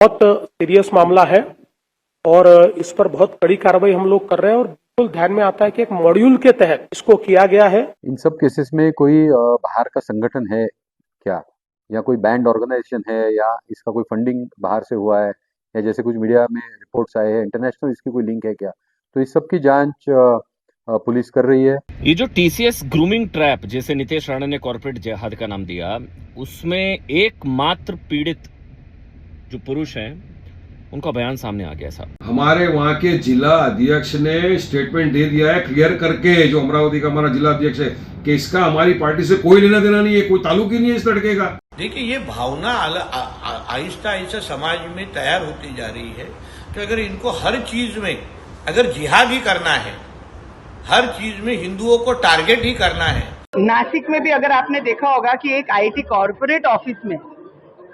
बहुत सीरियस मामला है और इस पर बहुत कड़ी कार्रवाई हम लोग कर रहे हैं और बिल्कुल ध्यान में आता है कि एक मॉड्यूल के तहत इसको किया गया है। इन सब केसेस में कोई बाहर का संगठन है क्या, या कोई बैंड ऑर्गेनाइजेशन है, या इसका कोई फंडिंग बाहर से हुआ है, या जैसे कुछ मीडिया में रिपोर्ट्स आए हैं इंटरनेशनल इसकी कोई लिंक है क्या? तो इस सब की जांच पुलिस कर रही है। ये जो टीसीएस ग्रूमिंग ट्रैप जिसे नितेश राणा ने कॉर्पोरेट जिहाद का नाम दिया, उसमें एकमात्र पीड़ित जो पुरुष हैं उनका बयान सामने आ गया साहब। हमारे वहाँ के जिला अध्यक्ष ने स्टेटमेंट दे दिया है क्लियर करके, जो अमरावती का हमारा जिला अध्यक्ष है, कि इसका हमारी पार्टी से कोई लेना देना नहीं है, कोई ताल्लुक ही नहीं है इस लड़के का। देखिए, ये भावना आहिस्ता आहिस्ता समाज में तैयार होती जा रही है कि अगर इनको हर चीज में अगर जिहाद ही करना है, हर चीज में हिंदुओं को टारगेट ही करना है। नासिक में भी अगर आपने देखा होगा कि एक आईटी कॉर्पोरेट ऑफिस में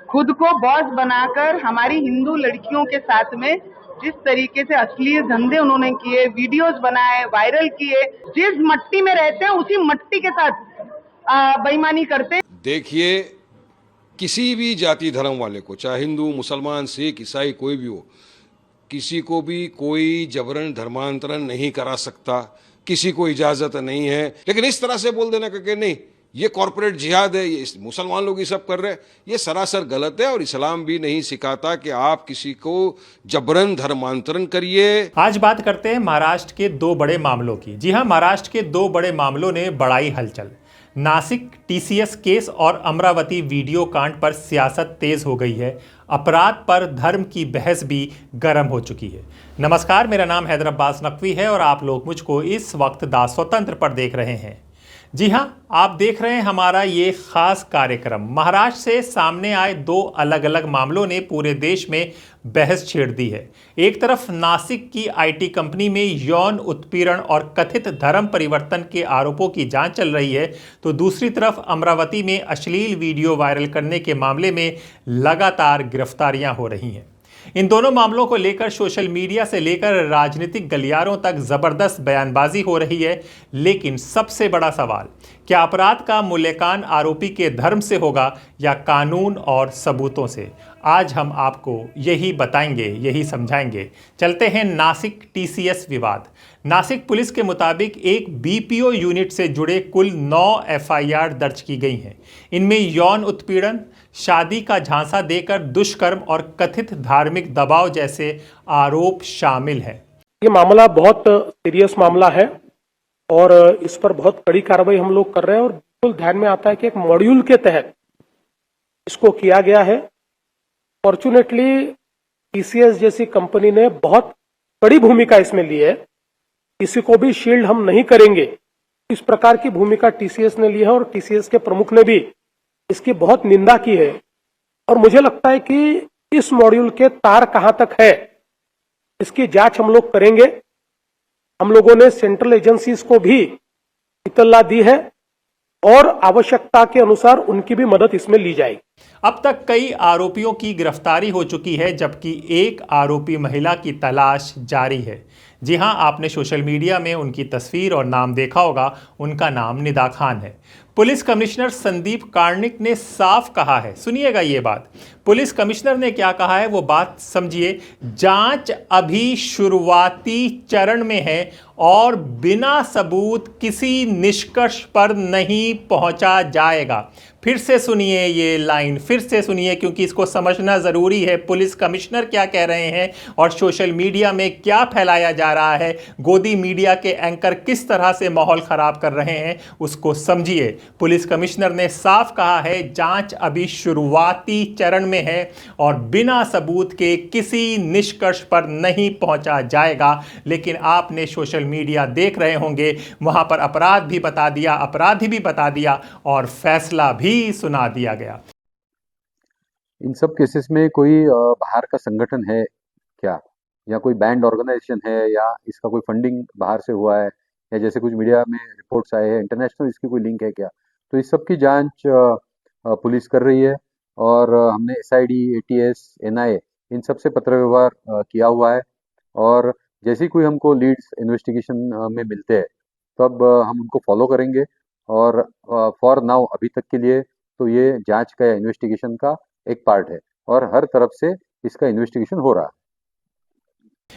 खुद को बॉस बनाकर हमारी हिंदू लड़कियों के साथ में जिस तरीके से अश्लील धंधे उन्होंने किए, वीडियोस बनाए, वायरल किए, जिस मट्टी में रहते हैं उसी मट्टी के साथ बेईमानी करते हैं। देखिए, किसी भी जाति धर्म वाले को, चाहे हिंदू, मुसलमान, सिख, ईसाई कोई भी हो, किसी को भी कोई जबरन धर्मांतरण नहीं करा सकता, किसी को इजाजत नहीं है। लेकिन इस तरह से बोल देना कि नहीं ये कॉर्पोरेट जिहाद है, ये मुसलमान लोग ये सब कर रहे हैं, ये सरासर गलत है और इस्लाम भी नहीं सिखाता कि आप किसी को जबरन धर्मांतरण करिए। आज बात करते हैं महाराष्ट्र के दो बड़े मामलों की। जी हां, महाराष्ट्र के दो बड़े मामलों ने बढ़ाई हलचल। नासिक टीसीएस केस और अमरावती वीडियो कांड पर सियासत तेज हो गई है। अपराध पर धर्म की बहस भी गर्म हो चुकी है। नमस्कार, मेरा नाम हैदर अब्बास नकवी है और आप लोग मुझको इस वक्त दा स्वतंत्र पर देख रहे हैं। जी हां, आप देख रहे हैं हमारा ये खास कार्यक्रम। महाराष्ट्र से सामने आए दो अलग अलग मामलों ने पूरे देश में बहस छेड़ दी है। एक तरफ नासिक की आईटी कंपनी में यौन उत्पीड़न और कथित धर्म परिवर्तन के आरोपों की जांच चल रही है, तो दूसरी तरफ अमरावती में अश्लील वीडियो वायरल करने के मामले में लगातार गिरफ्तारियां हो रही हैं। इन दोनों मामलों को लेकर सोशल मीडिया से लेकर राजनीतिक गलियारों तक जबरदस्त बयानबाजी हो रही है। लेकिन सबसे बड़ा सवाल, क्या अपराध का मूल्यांकन आरोपी के धर्म से होगा या कानून और सबूतों से? आज हम आपको यही बताएंगे, यही समझाएंगे। चलते हैं नासिक टीसीएस विवाद। नासिक पुलिस के मुताबिक एक बीपीओ यूनिट से जुड़े कुल 9 एफआईआर दर्ज की गई हैं। इनमें यौन उत्पीड़न, शादी का झांसा देकर दुष्कर्म और कथित धार्मिक दबाव जैसे आरोप शामिल हैं। ये मामला बहुत सीरियस मामला है और इस पर बहुत कड़ी कार्रवाई हम लोग कर रहे हैं और बिल्कुल ध्यान में आता है कि एक मॉड्यूल के तहत इसको किया गया है। फॉर्चुनेटली टीसीएस जैसी कंपनी ने बहुत बड़ी भूमिका इसमें ली है। किसी को भी शील्ड हम नहीं करेंगे, इस प्रकार की भूमिका टीसीएस ने ली है और टीसीएस के प्रमुख ने भी इसकी बहुत निंदा की है। और मुझे लगता है कि इस मॉड्यूल के तार कहां तक है, इसकी जांच हम लोग करेंगे। हम लोगों ने सेंट्रल एजेंसीज को भी इत्तला दी है और आवश्यकता के अनुसार उनकी भी मदद इसमें ली जाएगी। अब तक कई आरोपियों की गिरफ्तारी हो चुकी है, जबकि एक आरोपी महिला की तलाश जारी है। जी हां, आपने सोशल मीडिया में उनकी तस्वीर और नाम देखा होगा। उनका नाम निदा खान है। पुलिस कमिश्नर संदीप कार्णिक ने साफ कहा है, सुनिएगा ये बात। पुलिस कमिश्नर ने क्या कहा है वो बात समझिए। जांच अभी शुरुआती चरण में है और बिना सबूत किसी निष्कर्ष पर नहीं पहुंचा जाएगा। फिर से सुनिए ये लाइन, फिर से सुनिए, क्योंकि इसको समझना ज़रूरी है। पुलिस कमिश्नर क्या कह रहे हैं और सोशल मीडिया में क्या फैलाया जा रहा है, गोदी मीडिया के एंकर किस तरह से माहौल ख़राब कर रहे हैं, उसको समझिए। पुलिस कमिश्नर ने साफ कहा है, जांच अभी शुरुआती चरण में है और बिना सबूत के किसी निष्कर्ष पर नहीं पहुंचा जाएगा। लेकिन आपने सोशल मीडिया देख रहे होंगे, वहां पर अपराध भी बता दिया, अपराधी भी बता दिया और फैसला भी सुना दिया गया। इन सब केसेस में कोई बाहर का संगठन है क्या, या कोई बैंड ऑर्गेनाइजेशन है, या इसका कोई फंडिंग बाहर से हुआ है, या जैसे कुछ मीडिया में रिपोर्ट्स आए हैं इंटरनेशनल इसकी कोई लिंक है क्या? तो इस सब की जांच पुलिस कर रही है और हमने एसआईडी, एटीएस, एनआईए इन सब से पत्र व्यवहार किया हुआ है। और जैसे ही कोई हमको लीड्स इन्वेस्टिगेशन में मिलते हैं तो अब हम उनको फॉलो करेंगे। और फॉर नाउ अभी तक के लिए तो ये जांच का, इन्वेस्टिगेशन का एक पार्ट है और हर तरफ से इसका इन्वेस्टिगेशन हो रहा है।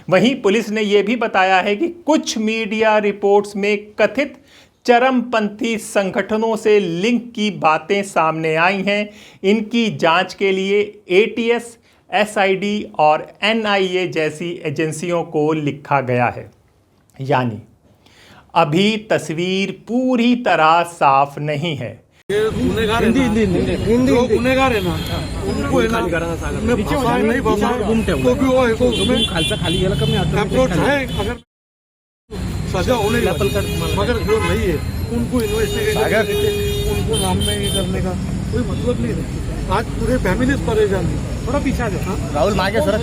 वहीं पुलिस ने यह भी बताया है कि कुछ मीडिया रिपोर्ट्स में कथित चरमपंथी संगठनों से लिंक की बातें सामने आई हैं। इनकी जांच के लिए एटीएस, एसआईडी और एनआईए जैसी एजेंसियों को लिखा गया है। यानी अभी तस्वीर पूरी तरह साफ नहीं है। गुनेगार है जो गुनेगार है ना उनको है ना उनमें फंसाए नहीं फंसाए तो भी वो है तो उसमें अप्रोच है अगर सजा होने मगर जो नहीं है उनको इन्वेस्टिगेशन उनको सामने ये करने का कोई मतलब नहीं है। आज पूरे फैमिली परेशान है। थोड़ा पीछे आ जाओ। राहुल मांगे सर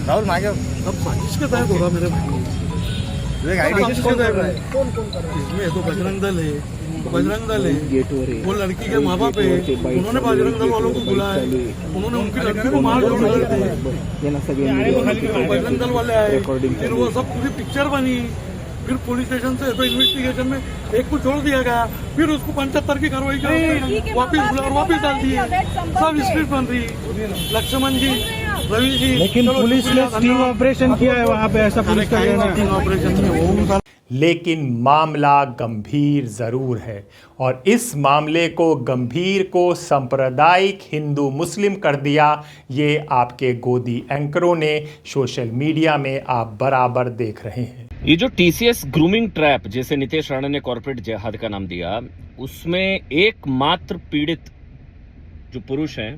राहुल मांगे अब किसके तहत हो रहा मेरे भाई इसमें तो बजरंग दल है वो लड़की के माँ बाप है उन्होंने बजरंग दल वालों को बुलाया उन्होंने उनकी लड़की को मार जोड़ बजरंग दल वाले आए फिर वो सब पूरी पिक्चर बनी फिर पुलिस स्टेशन से तो इन्वेस्टिगेशन में एक को छोड़ दिया गया फिर उसको 75 की कार्रवाई कर वापिस डाल दिए सब स्क्रिप्ट बन रही लक्ष्मण जी रवि जी। लेकिन पुलिस ने स्टिंग ऑपरेशन किया है वहाँ पे ऐसा पुलिस का कहना है। ऑपरेशन लेकिन मामला गंभीर जरूर है और इस मामले को गंभीर को सांप्रदायिक हिंदू मुस्लिम कर दिया ये आपके गोदी एंकरों ने सोशल मीडिया में आप बराबर देख रहे हैं। ये जो टीसीएस ग्रूमिंग ट्रैप जिसे नितेश राणा ने कॉर्पोरेट जिहाद का नाम दिया, उसमें एकमात्र पीड़ित जो पुरुष हैं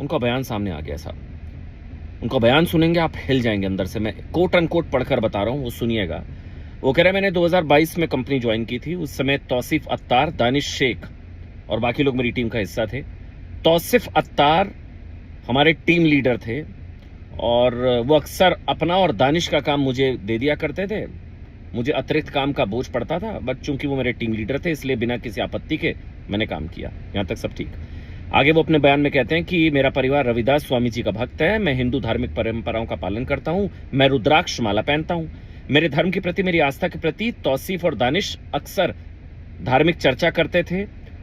उनका बयान सामने आ गया साहब। उनका बयान सुनेंगे आप हिल जाएंगे अंदर से। मैं कोट अनकोट पढ़कर बता रहा हूं, वो सुनिएगा। वो कह रहे हैं मैंने 2022 में कंपनी ज्वाइन की थी। उस समय तौसीफ अत्तार, दानिश शेख और बाकी लोग मेरी टीम का हिस्सा थे। तौसीफ अत्तार हमारे टीम लीडर थे और वो अक्सर अपना और दानिश का काम मुझे दे दिया करते थे। मुझे अतिरिक्त काम का बोझ पड़ता था, बट चूंकि वो मेरे टीम लीडर थे इसलिए बिना किसी आपत्ति के मैंने काम किया। यहाँ तक सब ठीक। आगे वो अपने बयान में कहते हैं कि मेरा परिवार रविदास स्वामी जी का भक्त है, मैं हिंदू धार्मिक परंपराओं का पालन करता हूँ, मैं रुद्राक्ष माला पहनता हूँ। मेरे धर्म के प्रति, मेरी आस्था के प्रति तौसीफ और दानिश अक्सर धार्मिक चर्चा करते थे।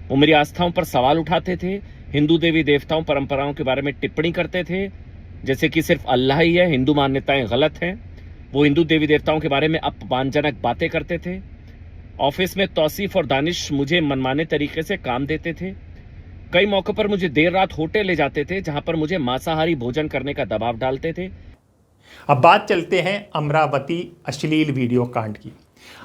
वो मेरी आस्थाओं पर सवाल उठाते थे, हिंदू देवी देवताओं परंपराओं के बारे में टिप्पणी करते थे, जैसे कि सिर्फ अल्लाह ही है, हिंदू मान्यताएं गलत हैं। वो हिंदू देवी देवताओं के बारे में अपमानजनक बातें करते थे। ऑफिस में तौसीफ और दानिश मुझे मनमाने तरीके से काम देते थे। कई मौकों पर मुझे देर रात होटल ले जाते थे जहां पर मुझे मांसाहारी भोजन करने का दबाव डालते थे। अब बात चलते हैं अमरावती अश्लील वीडियो कांड की।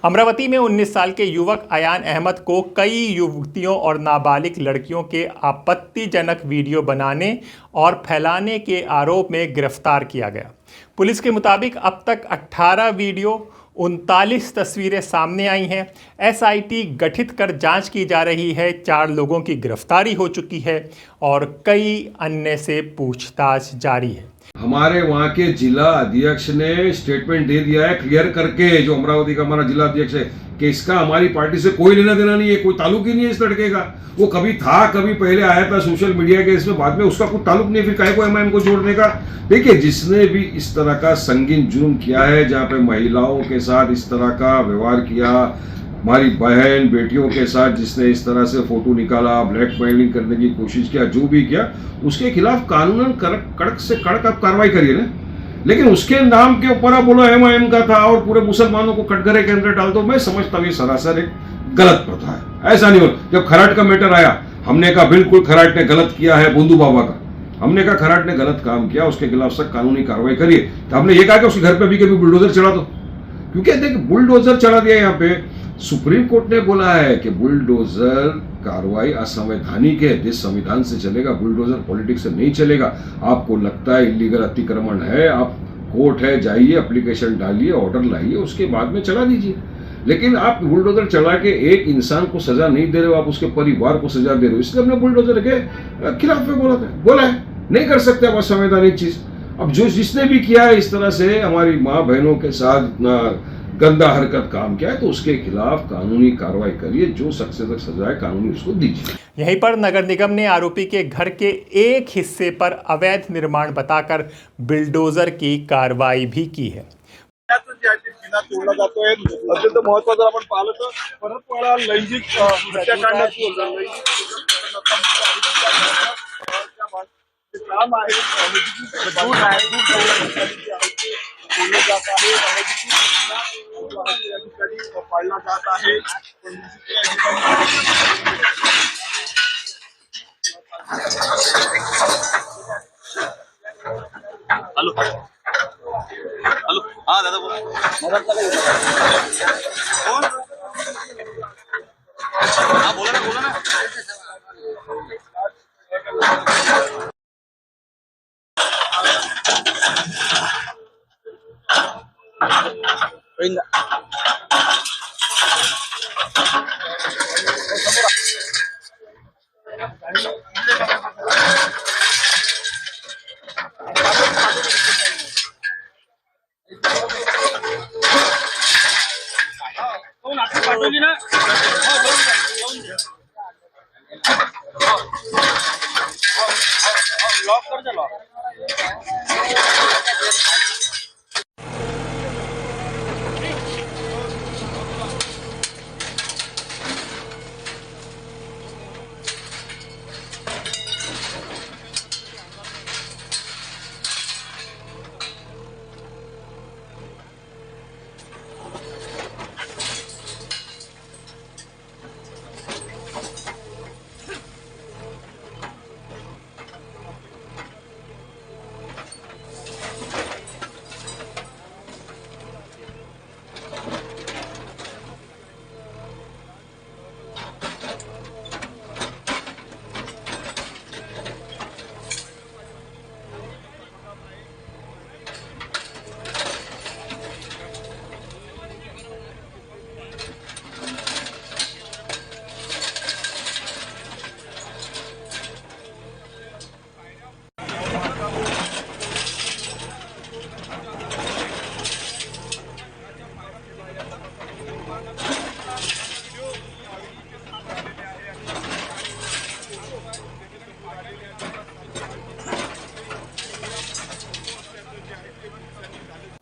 अमरावती में 19 साल के युवक अयान अहमद को कई युवतियों और नाबालिग लड़कियों के आपत्तिजनक वीडियो बनाने और फैलाने के आरोप में गिरफ्तार किया गया। पुलिस के मुताबिक अब तक 18 वीडियो 39 तस्वीरें सामने आई हैं। एसआईटी गठित कर जांच की जा रही है। 4 लोगों की गिरफ्तारी हो चुकी है और कई अन्य से पूछताछ जारी है। हमारे वहाँ के जिला अध्यक्ष ने स्टेटमेंट दे दिया है क्लियर करके, जो अमरावती का हमारा जिला अध्यक्ष है, कि इसका हमारी पार्टी से कोई लेना देना नहीं है, कोई ताल्लुक ही नहीं है इस लड़के का। वो कभी था, कभी पहले आया था सोशल मीडिया के इसमें, बाद में उसका कोई ताल्लुक नहीं, फिर काहे को एमआईएम को जोड़ने का। देखिए, जिसने भी इस तरह का संगीन जुर्म किया है, जहाँ पे महिलाओं के साथ इस तरह का व्यवहार किया, हमारी बहन बेटियों के साथ जिसने इस तरह से फोटो निकाला, ब्लैकमेलिंग करने की कोशिश किया, जो भी किया, उसके खिलाफ कानूनन कड़क से कड़क आप कार्रवाई करिए ना। लेकिन उसके नाम के ऊपर आप बोलो एमआईएम का था और पूरे मुसलमानों को कटघरे के अंदर डाल दो, मैं समझता हूँ ये सरासर एक गलत प्रथा है। ऐसा नहीं हो। जब खराट का मैटर आया, हमने कहा बिल्कुल खराट ने गलत किया है, बुंदू बाबा का, हमने कहा खराट ने गलत काम किया, उसके खिलाफ सख्त कानूनी कार्रवाई करिए। तो हमने ये कहा कि उसके घर पे भी कभी बुलडोजर चढ़ा दो, क्योंकि देखिए बुलडोजर चढ़ा दिया यहाँ पे। सुप्रीम कोर्ट ने बोला है कि बुलडोजर कार्रवाई असंवैधानिक है, देश संविधान से चलेगा, बुलडोजर पॉलिटिक्स से नहीं चलेगा। आपको लगता है इलीगल अतिक्रमण है, आप कोर्ट है, जाइए, एप्लीकेशन डालिए, ऑर्डर लाइए, उसके बाद में चला दीजिए। लेकिन आप बुलडोजर चला के एक इंसान को सजा नहीं दे रहे हो, आप उसके परिवार को सजा दे रहे हो। इसलिए हमने बुलडोजर के खिलाफ में बोला है नहीं कर सकते आप असंवैधानिक चीज। अब जो जिसने भी किया है इस तरह से हमारी माँ बहनों के साथ इतना गंदा हरकत काम किया है, तो उसके खिलाफ कानूनी कार्रवाई करिए, जो सख्त से सख्त सजा है कानूनी उसको दीजिए। यहीं पर नगर निगम ने आरोपी के घर के एक हिस्से पर अवैध निर्माण बताकर बुलडोजर की कार्रवाई भी की है। तोडला जातोय। अत्यंत महत्त्वाचं आपण पाहिलं तर परतवाडा लैंगिक हत्याकांडाची काम आहे दूर आहे बोललं जात आहे या ठिकाणी पाळला जात आहे हॅलो हॅलो हा दादा बोला हा बोला ना पाठवली ना लॉक कर दे लॉक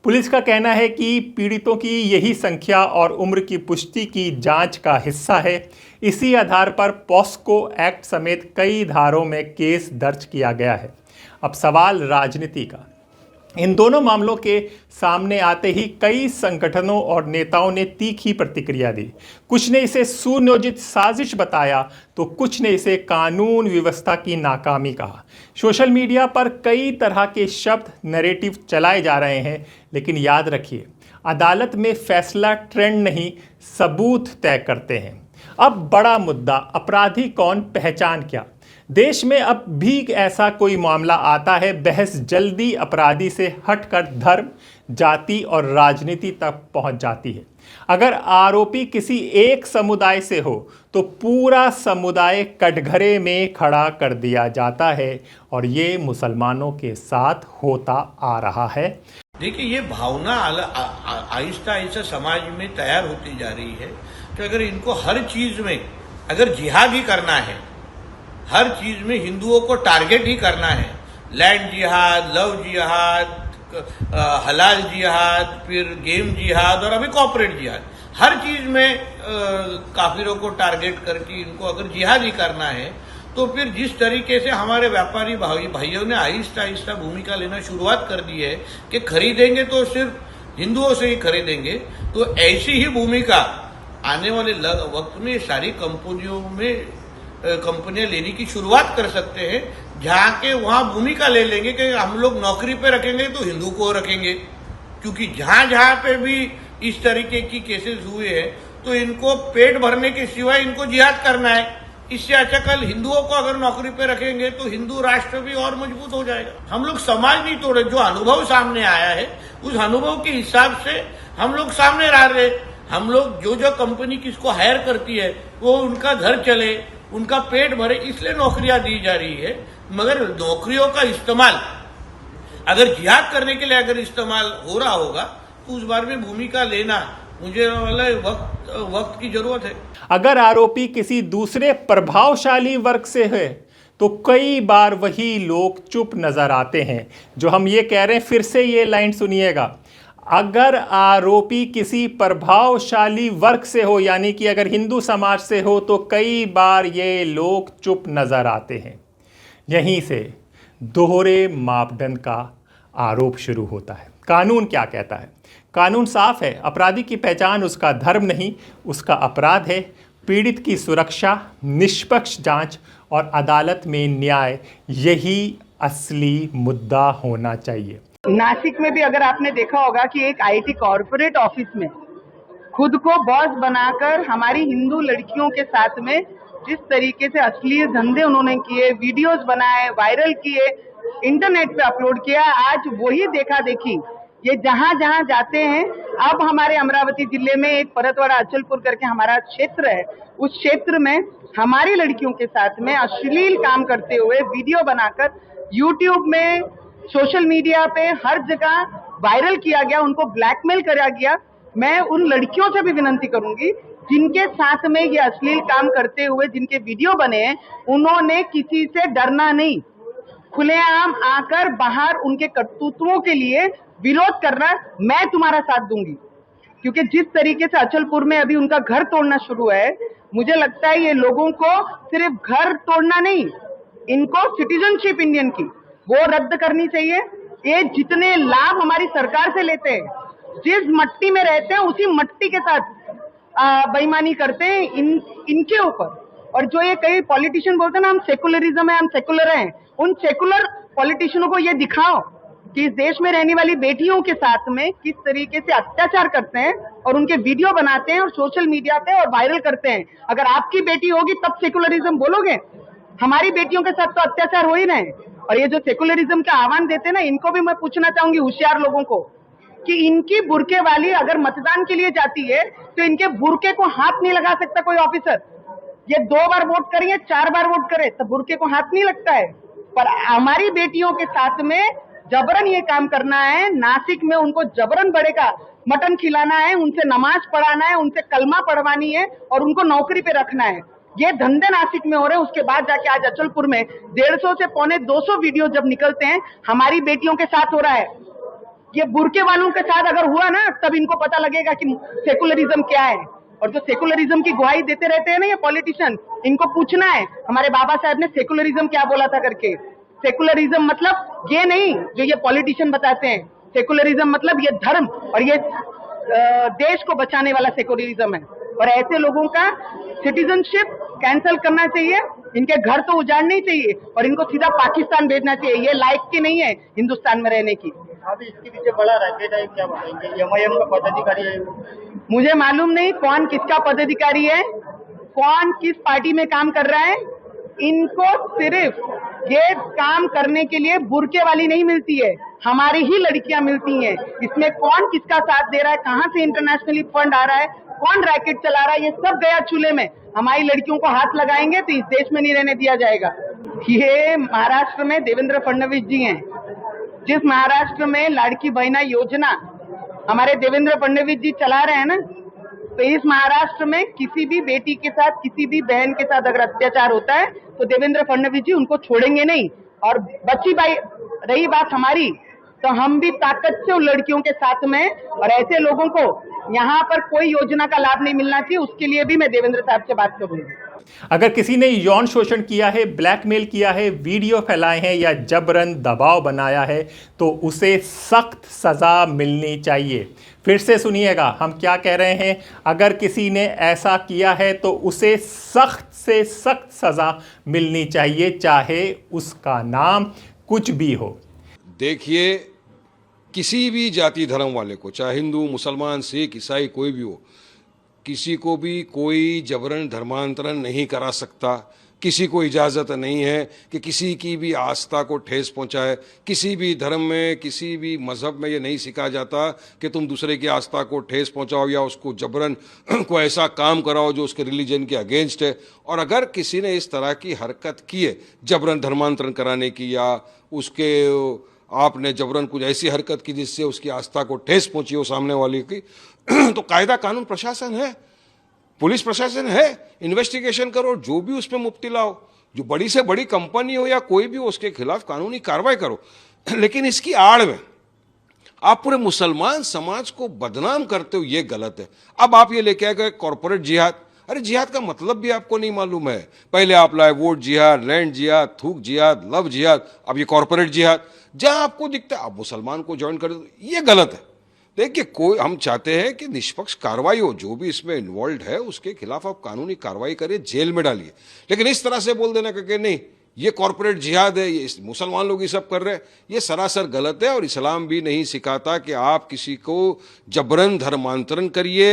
पुलिस का कहना है कि पीड़ितों की यही संख्या और उम्र की पुष्टि की जांच का हिस्सा है। इसी आधार पर पॉस्को एक्ट समेत कई धारों में केस दर्ज किया गया है। अब सवाल राजनीति का। इन दोनों मामलों के सामने आते ही कई संगठनों और नेताओं ने तीखी प्रतिक्रिया दी। कुछ ने इसे सुनियोजित साजिश बताया तो कुछ ने इसे कानून व्यवस्था की नाकामी कहा। सोशल मीडिया पर कई तरह के शब्द नैरेटिव चलाए जा रहे हैं, लेकिन याद रखिए, अदालत में फैसला ट्रेंड नहीं, सबूत तय करते हैं। अब बड़ा मुद्दा, अपराधी कौन, पहचान क्या। देश में अब भी ऐसा कोई मामला आता है, बहस जल्दी अपराधी से हटकर धर्म, जाति और राजनीति तक पहुंच जाती है। अगर आरोपी किसी एक समुदाय से हो तो पूरा समुदाय कटघरे में खड़ा कर दिया जाता है, और ये मुसलमानों के साथ होता आ रहा है। देखिए, ये भावना आहिस्ता आहिस्ता समाज में तैयार होती जा रही है कि अगर इनको हर चीज में अगर जिहाद ही करना है, हर चीज में हिंदुओं को टारगेट ही करना है, लैंड जिहाद, लव जिहाद, हलाल जिहाद, फिर गेम जिहाद और अभी कॉर्पोरेट जिहाद, हर चीज में काफिरों को टारगेट करके इनको अगर जिहाद ही करना है, तो फिर जिस तरीके से हमारे व्यापारी भाइयों ने आहिस्ता आहिस्ता भूमिका लेना शुरुआत कर दी है कि खरीदेंगे तो सिर्फ हिंदुओं से ही खरीदेंगे, तो ऐसी ही भूमिका आने वाले वक्त में सारी कंपनियां लेने की शुरुआत कर सकते हैं, जहां के वहां भूमिका ले लेंगे कि हम लोग नौकरी पे रखेंगे तो हिंदू को रखेंगे, क्योंकि जहां जहां पे भी इस तरीके की केसेस हुए हैं तो इनको पेट भरने के सिवाय इनको जिहाद करना है। इससे अच्छा कल हिंदुओं को अगर नौकरी पे रखेंगे तो हिंदू राष्ट्र भी और मजबूत हो जाएगा। हम लोग समाज नहीं तोड़े, जो अनुभव सामने आया है उस अनुभव के हिसाब से हम लोग सामने रह रहे। हम लोग जो कंपनी किसको हायर करती है वो उनका घर चले, उनका पेट भरे, इसलिए नौकरियां दी जा रही है। मगर नौकरियों का इस्तेमाल अगर जिहाद करने के लिए अगर इस्तेमाल हो रहा होगा तो उस बारे में भूमिका लेना मुझे वक्त की जरूरत है। अगर आरोपी किसी दूसरे प्रभावशाली वर्ग से है तो कई बार वही लोग चुप नजर आते हैं। जो हम ये कह रहे हैं, फिर से ये लाइन सुनिएगा, अगर आरोपी किसी प्रभावशाली वर्ग से हो, यानी कि अगर हिंदू समाज से हो, तो कई बार ये लोग चुप नजर आते हैं। यहीं से दोहरे मापदंड का आरोप शुरू होता है। कानून क्या कहता है? कानून साफ है, अपराधी की पहचान उसका धर्म नहीं, उसका अपराध है। पीड़ित की सुरक्षा, निष्पक्ष जांच और अदालत में न्याय, यही असली मुद्दा होना चाहिए। नासिक में भी अगर आपने देखा होगा कि एक आईटी कॉर्पोरेट ऑफिस में खुद को बॉस बनाकर हमारी हिंदू लड़कियों के साथ में जिस तरीके से अश्लील धंधे उन्होंने किए, वीडियोस बनाए, वायरल किए, इंटरनेट पे अपलोड किया, आज वही देखा देखी ये जहां जहां जाते हैं। अब हमारे अमरावती जिले में एक परतवाड़ा अचलपुर करके हमारा क्षेत्र है, उस क्षेत्र में हमारी लड़कियों के साथ में अश्लील काम करते हुए वीडियो बनाकर यूट्यूब में, सोशल मीडिया पे हर जगह वायरल किया गया, उनको ब्लैकमेल करा गया। मैं उन लड़कियों से भी विनती करूंगी जिनके साथ में ये अश्लील काम करते हुए जिनके वीडियो बने हैं, उन्होंने किसी से डरना नहीं, खुलेआम आकर बाहर उनके करतूतों के लिए विरोध करना। मैं तुम्हारा साथ दूंगी, क्योंकि जिस तरीके से अचलपुर में अभी उनका घर तोड़ना शुरू है, मुझे लगता है ये लोगों को सिर्फ घर तोड़ना नहीं, इनको सिटीजनशिप इंडियन की वो रद्द करनी चाहिए। ये जितने लाभ हमारी सरकार से लेते हैं, जिस मट्टी में रहते हैं उसी मट्टी के साथ बेईमानी करते हैं इनके ऊपर। और जो ये कई पॉलिटिशियन बोलते हैं ना हम सेकुलरिज्म है, हम सेकुलर हैं, उन सेकुलर पॉलिटिशियनों को ये दिखाओ कि इस देश में रहने वाली बेटियों के साथ में किस तरीके से अत्याचार करते हैं और उनके वीडियो बनाते हैं और सोशल मीडिया पे और वायरल करते हैं। अगर आपकी बेटी होगी तब सेकुलरिज्म बोलोगे? हमारी बेटियों के साथ तो अत्याचार हो ही रहे हैं। और ये जो सेकुलरिज्म का आह्वान देते हैं ना, इनको भी मैं पूछना चाहूंगी, होशियार लोगों को, कि इनकी बुरके वाली अगर मतदान के लिए जाती है तो इनके बुरके को हाथ नहीं लगा सकता कोई ऑफिसर। ये 2 बार वोट करें या 4 बार वोट करे तो बुरके को हाथ नहीं लगता है। पर हमारी बेटियों के साथ में जबरन ये काम करना है। नासिक में उनको जबरन बड़े का मटन खिलाना है, उनसे नमाज पढ़ाना है, उनसे कलमा पढ़वानी है और उनको नौकरी पे रखना है। ये धंधे नासिक में हो रहे हैं। उसके बाद जाके आज अचलपुर में 150 से पौने 200 वीडियो जब निकलते हैं हमारी बेटियों के साथ हो रहा है। ये बुरके वालों के साथ अगर हुआ ना, तब इनको पता लगेगा कि सेकुलरिज्म क्या है। और जो सेकुलरिज्म की गुहाई देते रहते हैं ना ये पॉलिटिशियन, इनको पूछना है हमारे बाबा साहब ने सेकुलरिज्म क्या बोला था करके। सेकुलरिज्म मतलब ये नहीं जो ये पॉलिटिशियन बताते हैं। सेकुलरिज्म मतलब ये धर्म और ये देश को बचाने वाला सेकुलरिज्म है। और ऐसे लोगों का सिटीजनशिप कैंसिल करना चाहिए, इनके घर तो उजाड़ने ही चाहिए और इनको सीधा पाकिस्तान भेजना चाहिए। ये लायक की नहीं है हिंदुस्तान में रहने की। अभी इसके पीछे बड़ा रैकेट है, क्या बताएंगे? एमआईएम का पदाधिकारी है, मुझे मालूम नहीं कौन किसका पदाधिकारी है, कौन किस पार्टी में काम कर रहा है। इनको सिर्फ ये काम करने के लिए बुरके वाली नहीं मिलती है, हमारी ही लड़कियां मिलती हैं। इसमें कौन किसका साथ दे रहा है, कहां से इंटरनेशनली फंड आ रहा है, कौन रैकेट चला रहा है, ये सब गया चूल्हे में। हमारी लड़कियों को हाथ लगाएंगे तो इस देश में नहीं रहने दिया जाएगा। ये महाराष्ट्र में देवेंद्र फडणवीस जी हैं। जिस महाराष्ट्र में लाड़की बहना योजना हमारे देवेंद्र फडणवीस जी चला रहे हैं ना, तो इस महाराष्ट्र में किसी भी बेटी के साथ, किसी भी बहन के साथ अगर अत्याचार होता है तो देवेंद्र फडणवीस जी उनको छोड़ेंगे नहीं। और बच्ची भाई रही बात हमारी, तो हम भी ताकत से उन लड़कियों के साथ में, और ऐसे लोगों को यहाँ पर कोई योजना का लाभ नहीं मिलना चाहिए, उसके लिए भी मैं देवेंद्र साहब से बात करूंगी। अगर किसी ने यौन शोषण किया है, ब्लैकमेल किया है, वीडियो फैलाए हैं या जबरन दबाव बनाया है तो उसे सख्त सज़ा मिलनी चाहिए। फिर से सुनिएगा हम क्या कह रहे हैं। अगर किसी ने ऐसा किया है तो उसे सख्त से सख्त सज़ा मिलनी चाहिए, चाहे उसका नाम कुछ भी हो। देखिए, किसी भी जाति धर्म वाले को, चाहे हिंदू, मुसलमान, सिख, ईसाई कोई भी हो, किसी को भी कोई जबरन धर्मांतरण नहीं करा सकता। किसी को इजाज़त नहीं है कि किसी की भी आस्था को ठेस पहुंचाए। किसी भी धर्म में, किसी भी मजहब में ये नहीं सिखाया जाता कि तुम दूसरे की आस्था को ठेस पहुंचाओ या उसको जबरन को ऐसा काम कराओ जो उसके रिलीजन के अगेंस्ट है। और अगर किसी ने इस तरह की हरकत की है, जबरन धर्मांतरण कराने की, या उसके आपने जबरन कुछ ऐसी हरकत की जिससे उसकी आस्था को ठेस पहुंची हो सामने वाले की, तो कायदा कानून प्रशासन है, पुलिस प्रशासन है, इन्वेस्टिगेशन करो, जो भी उसमें मुब्तिला हो, जो बड़ी से बड़ी कंपनी हो या कोई भी हो, उसके खिलाफ कानूनी कार्रवाई करो। लेकिन इसकी आड़ में आप पूरे मुसलमान समाज को बदनाम करते हो, ये गलत है। अब आप ये लेके आ गए कॉर्पोरेट जिहाद। अरे जिहाद का मतलब भी आपको नहीं मालूम है। पहले आप लाए वोट जिहाद, लैंड जिहाद, थूक जिहाद, लव जिहाद, अब ये कॉर्पोरेट जिहाद। जहां आपको दिखता है आप मुसलमान को ज्वाइन कर दो, ये गलत है। देखिए, कोई हम चाहते हैं कि निष्पक्ष कार्रवाई हो, जो भी इसमें इन्वॉल्व है उसके खिलाफ आप कानूनी कार्रवाई करिए, जेल में डालिए। लेकिन इस तरह से बोल देना कि नहीं ये कॉर्पोरेट जिहाद है, ये मुसलमान लोग ये सब कर रहे हैं, ये सरासर गलत है। और इस्लाम भी नहीं सिखाता कि आप किसी को जबरन धर्मांतरण करिए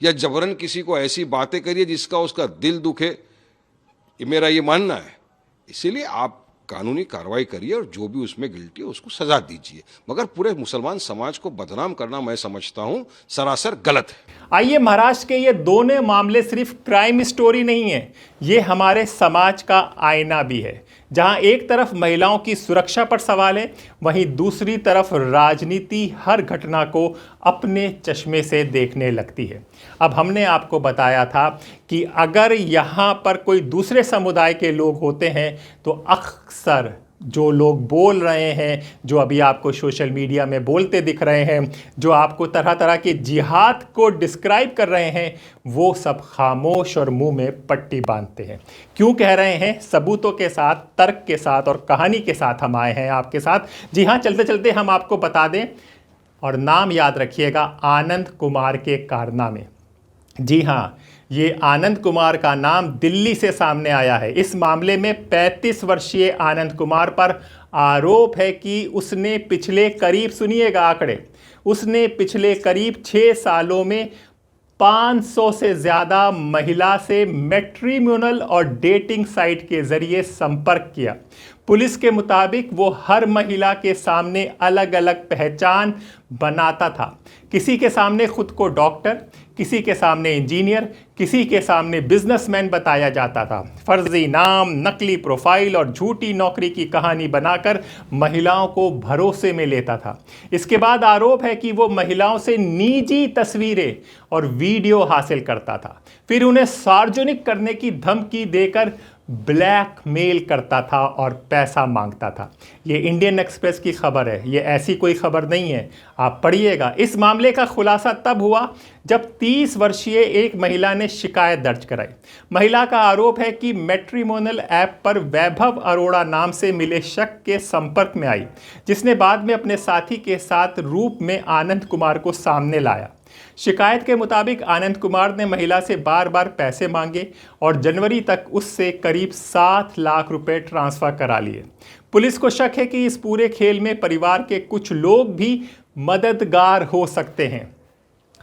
या जबरन किसी को ऐसी बातें करिए जिसका उसका दिल दुखे। ये मेरा ये मानना है। इसीलिए आप कानूनी कार्रवाई करिए और जो भी उसमें गिल्टी है उसको सजा दीजिए, मगर पूरे मुसलमान समाज को बदनाम करना मैं समझता हूं सरासर गलत है। आइए, महाराष्ट्र के ये दोनों मामले सिर्फ क्राइम स्टोरी नहीं है, ये हमारे समाज का आईना भी है। जहां एक तरफ महिलाओं की सुरक्षा पर सवाल है, वहीं दूसरी तरफ राजनीति हर घटना को अपने चश्मे से देखने लगती है। अब हमने आपको बताया था कि अगर यहाँ पर कोई दूसरे समुदाय के लोग होते हैं तो अक्सर जो लोग बोल रहे हैं, जो अभी आपको सोशल मीडिया में बोलते दिख रहे हैं, जो आपको तरह तरह के जिहाद को डिस्क्राइब कर रहे हैं, वो सब खामोश और मुंह में पट्टी बांधते हैं। क्यों कह रहे हैं? सबूतों के साथ, तर्क के साथ और कहानी के साथ हम आए हैं आपके साथ। जी हाँ, चलते चलते हम आपको बता दें, और नाम याद रखिएगा, आनंद कुमार के कारनामे। जी हाँ, ये आनंद कुमार का नाम दिल्ली से सामने आया है। इस मामले में 35 वर्षीय आनंद कुमार पर आरोप है कि उसने पिछले करीब, सुनिएगा आंकड़े, उसने पिछले करीब 6 सालों में 500 से ज़्यादा महिला से मैट्रिमोनियल और डेटिंग साइट के ज़रिए संपर्क किया। पुलिस के मुताबिक वो हर महिला के सामने अलग अलग पहचान बनाता था। किसी के सामने खुद को डॉक्टर, किसी के सामने इंजीनियर, किसी के सामने बिजनेसमैन बताया जाता था। फर्जी नाम, नकली प्रोफाइल और झूठी नौकरी की कहानी बनाकर महिलाओं को भरोसे में लेता था। इसके बाद आरोप है कि वो महिलाओं से निजी तस्वीरें और वीडियो हासिल करता था, फिर उन्हें सार्वजनिक करने की धमकी देकर ब्लैकमेल करता था और पैसा मांगता था। ये इंडियन एक्सप्रेस की खबर है, ये ऐसी कोई खबर नहीं है, आप पढ़िएगा। इस मामले का खुलासा तब हुआ जब 30 वर्षीय एक महिला ने शिकायत दर्ज कराई। महिला का आरोप है कि मैट्रिमोनियल ऐप पर वैभव अरोड़ा नाम से मिले शख्स के संपर्क में आई, जिसने बाद में अपने साथी के साथ रूप में आनंद कुमार को सामने लाया। शिकायत के मुताबिक आनंद कुमार ने महिला से बार बार पैसे मांगे और जनवरी तक उससे करीब 7 लाख रुपए ट्रांसफर करा लिए। पुलिस को शक है कि इस पूरे खेल में परिवार के कुछ लोग भी मददगार हो सकते हैं।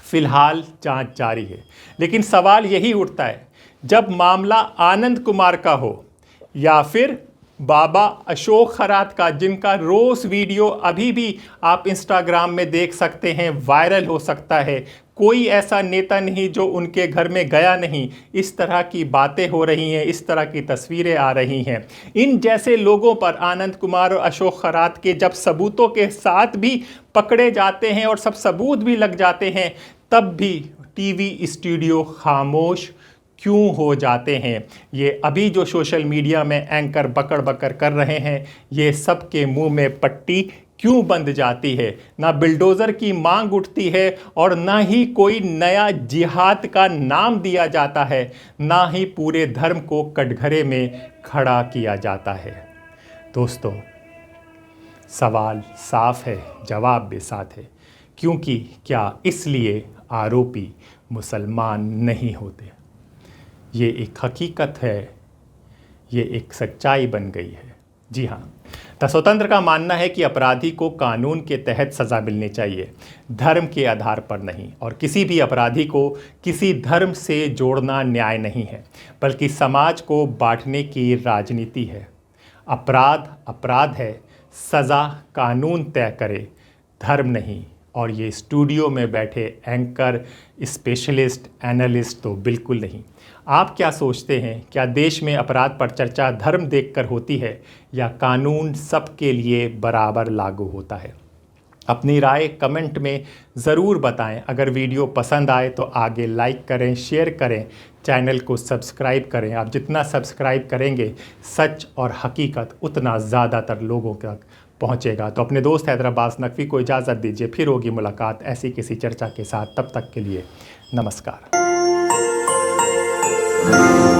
फिलहाल जांच जारी है, लेकिन सवाल यही उठता है, जब मामला आनंद कुमार का हो या फिर बाबा अशोक खरात का, जिनका रोज़ वीडियो अभी भी आप इंस्टाग्राम में देख सकते हैं, वायरल हो सकता है। कोई ऐसा नेता नहीं जो उनके घर में गया नहीं। इस तरह की बातें हो रही हैं, इस तरह की तस्वीरें आ रही हैं। इन जैसे लोगों पर, आनंद कुमार और अशोक खरात के, जब सबूतों के साथ भी पकड़े जाते हैं और सब सबूत भी लग जाते हैं, तब भी टीवी स्टूडियो खामोश क्यों हो जाते हैं? ये अभी जो सोशल मीडिया में एंकर बकड़ बकड़ कर रहे हैं, ये सब के मुंह में पट्टी क्यों बंद जाती है? ना बिल्डोज़र की मांग उठती है और ना ही कोई नया जिहाद का नाम दिया जाता है, ना ही पूरे धर्म को कटघरे में खड़ा किया जाता है। दोस्तों, सवाल साफ है, जवाब भी साथ है। क्योंकि क्या इसलिए आरोपी मुसलमान नहीं होते? ये एक हकीकत है, ये एक सच्चाई बन गई है। जी हाँ, द स्वतंत्र का मानना है कि अपराधी को कानून के तहत सज़ा मिलनी चाहिए, धर्म के आधार पर नहीं। और किसी भी अपराधी को किसी धर्म से जोड़ना न्याय नहीं है, बल्कि समाज को बांटने की राजनीति है। अपराध अपराध है, सज़ा कानून तय करे, धर्म नहीं। और ये स्टूडियो में बैठे एंकर, स्पेशलिस्ट, एनालिस्ट तो बिल्कुल नहीं। आप क्या सोचते हैं? क्या देश में अपराध पर चर्चा धर्म देखकर होती है या कानून सबके लिए बराबर लागू होता है? अपनी राय कमेंट में ज़रूर बताएं। अगर वीडियो पसंद आए तो आगे लाइक करें, शेयर करें, चैनल को सब्सक्राइब करें। आप जितना सब्सक्राइब करेंगे, सच और हकीकत उतना ज़्यादातर लोगों तक पहुंचेगा। तो अपने दोस्त हैदराबाद नकवी को इजाज़त दीजिए, फिर होगी मुलाकात ऐसी किसी चर्चा के साथ। तब तक के लिए नमस्कार। है।